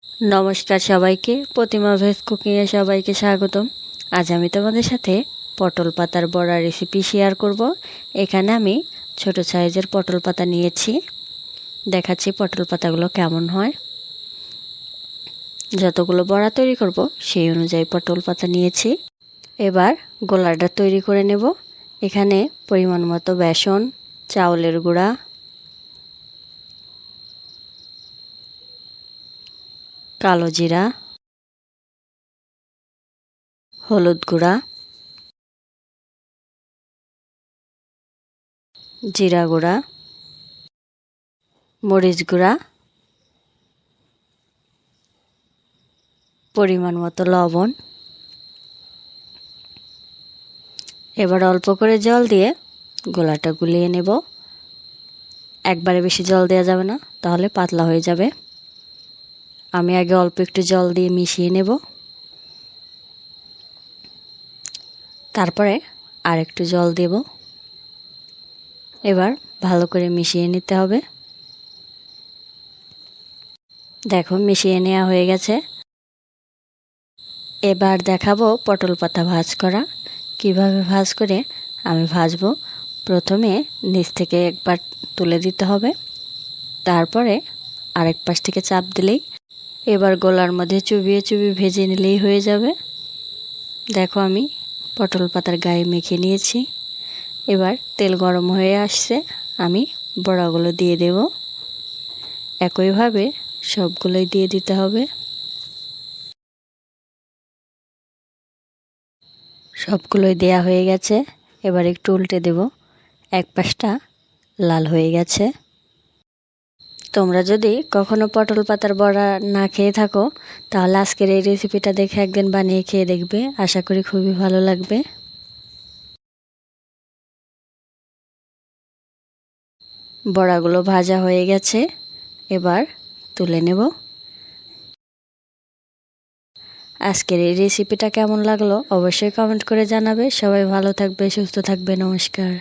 নমস্কার সবাইকে, প্রতিমা ভেজ কুকিংয়ে সবাইকে স্বাগতম। আজ আমি তোমাদের সাথে পটল পাতার বড়া রেসিপি শেয়ার করব। এখানে আমি ছোট সাইজের পটল পাতা নিয়েছি, দেখাচ্ছি পটল পাতাগুলো কেমন হয়। যতগুলো বড়া তৈরি করব সেই অনুযায়ী পটল পাতা নিয়েছি। এবার গোলাটা তৈরি করে নেব। এখানে পরিমাণ মতো বেসন, চাউলের গুঁড়া, কালো জিরা, হলুদ গুঁড়া, জিরা গুঁড়া, মরিচ গুঁড়া, পরিমাণ মতো লবণ। এবার অল্প করে জল দিয়ে গোলাটা গুলিয়ে নেব। একবারে বেশি জল দেওয়া যাবে না, তাহলে পাতলা হয়ে যাবে। আমি আগে অল্প একটু জল দিয়ে মিশিয়ে নেব, তারপরে আর একটু জল দেব। এবার ভালো করে মিশিয়ে নিতে হবে। দেখো মিশিয়ে নেওয়া হয়ে গেছে। এবার দেখাবো পটল পাতা ভাজ করা। কিভাবে ভাজ করে আমি ভাজবো। প্রথমে নিচ থেকে একবার তুলে দিতে হবে, তারপরে আরেক পাশ থেকে চাপ দিলেই এবার গোলার মধ্যে চুবিয়ে চুবিয়ে ভেজে নিলেই হয়ে যাবে। দেখো আমি পটল পাতার গায়ে মেখে নিয়েছি। এবার তেল গরম হয়ে আসছে, আমি বড়াগুলো দিয়ে দেব। একইভাবে সবগুলোই দিয়ে দিতে হবে। সবগুলোই দেয়া হয়ে গেছে। এবার একটু উল্টে দেব। এক পাশটা লাল হয়ে গেছে। তোমরা যদি কখনো পটল পাতার বড়া না খেয়ে থাকো, তাহলে আজকের এই রেসিপিটা দেখে একদিন বানিয়ে খেয়ে দেখবে। আশা করি খুবই ভালো লাগবে। বড়াগুলো ভাজা হয়ে গেছে, এবার তুলে নেব। আজকের এই রেসিপিটা কেমন লাগলো অবশ্যই কমেন্ট করে জানাবে। সবাই ভালো থাকবে, সুস্থ থাকবে। নমস্কার।